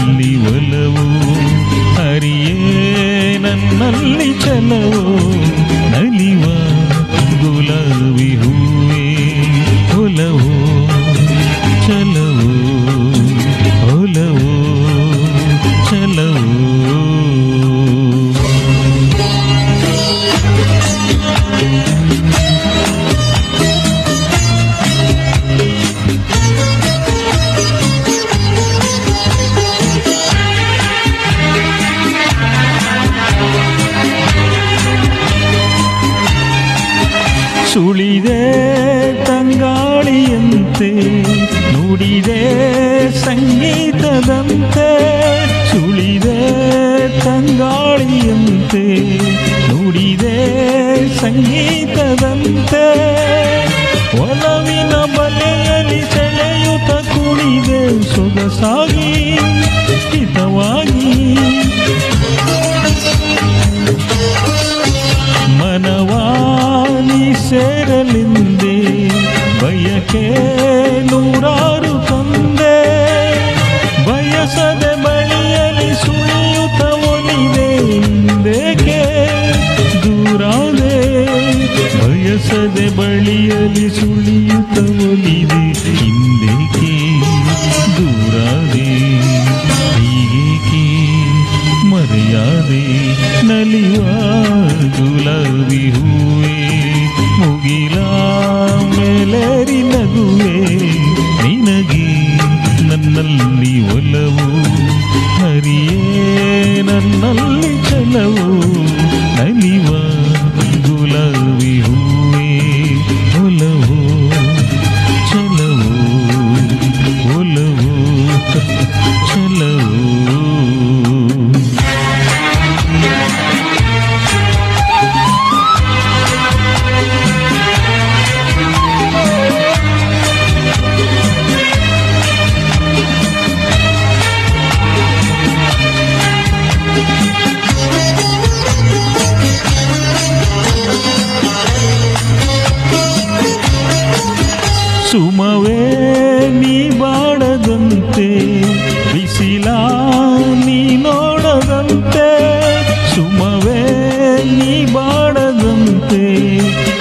ನನ್ನಲ್ಲಿ ಒಲವು ಹರಿಯೇ ನನ್ನಲ್ಲಿ ಚಲವು ನಲಿವ ಗುಲಾಬಿ ಹೂವೇ ಒಲವು ಚಲವು ಒಲವು ಚಲವು ಸುಳಿದೆ ತಂಗಾಳಿಯಂತೆ ನುಡಿದೆ ಸಂಗೀತದಂತೆ ಸುಳಿದೆ ತಂಗಾಳಿಯಂತೆ ನುಡಿದೆ ಸಂಗೀತದಂತೆ ಒಲವಿನ ಬಲೆಯಲ್ಲಿ ಸೆಳೆಯುತ್ತ ಕುಣಿದೆ ಸೊಗಸಾಗಿ ಹಿತವಾಗಿ ಮನವಾನಿ ಸೇರಲೆಂದೇ ಬಯಕೆ ನೂರಾರು ತಂದೆ ಬಯಸದೆ ಬಳಿಯಲಿ ಸುಳಿಯುತ್ತ ಒಲಿದೆ ಹಿಂದೇಕೆ ದೂರಾದೆ ಬಯಸದೆ ಬಳಿಯಲಿ ಸುಳಿಯುತ್ತ ಒಲಿದೆ ಹಿಂದೇಕೆ ದೂರಾದೆ ಹೀಗೇಕೆ ಮರೆಯಾದೆ ನಲಿವ ಗುಲಾಬಿ ಹೂವೇ ಮುಗಿಲ ಮೇಲೇರಿ ನಗುವೆ ನಿನಗೆ ನನ್ನಲ್ಲಿ ಒಲವು ಹರಿಯೇ ನನ್ನಲ್ಲಿ ಚಲವು ನಲಿವ ಗುಲಾಬಿ ಹೂವೇ ಒಲವು ಚಲವು ಒಲವು ಚಲವು ಸುಮವೇ ನೀ ಬಾಡದಂತೆ ಬಿಸಿಲ ನೀ ನೋಡದಂತೆ ಸುಮವೇ ನೀ ಬಾಡದಂತೆ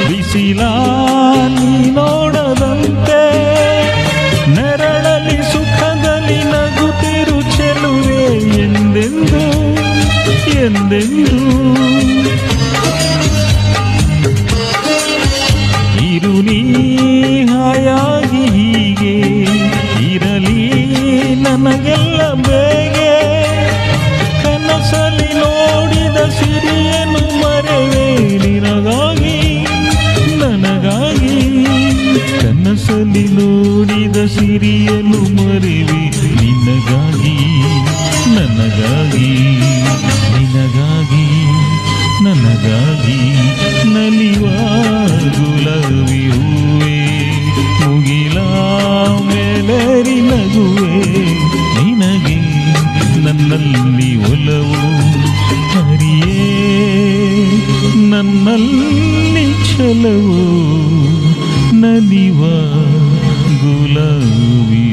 ಬಿಸಿಲ ನೀ ನೋಡದಂತೆ ನೆರಳಲಿ ಸುಖದಲ್ಲಿ ನಗುತ್ತಿರು ಚೆಲುವೆ ಎಂದೆಂದು ಎಂದೆಂದು ಇರು ನೀ ಹಾಯಾಗಿ ಹೀಗೆ ಇರಲಿ ನನಗೆಲ್ಲ ಬೇಗೆ ಕನಸಲಿ ನೋಡಿದ ಸಿರಿಯನ್ನು ಮರೆವೆ ನಿನಗಾಗಿ ನನಗಾಗಿ ಕನಸಲಿ ನೋಡಿದ ಸಿರಿಯನ್ನು ಮರೆವೆ ನಿನಗಾಗಿ ನನಗಾಗಿ ನಿನಗಾಗಿ ನನಗಾಗಿ ನಲಿವ ಗುಲಾಬಿ ಹೂವೇ ಮುಗಿಲ ಮೇಲೇರಿ ನಗುವೆ ನಿನಗೆ ನನ್ನಲ್ಲಿ ಒಲವು ಹರಿಯೇ ನನ್ನಲ್ಲಿ ಚಲವು ನಲಿವ ಗುಲಾಬಿ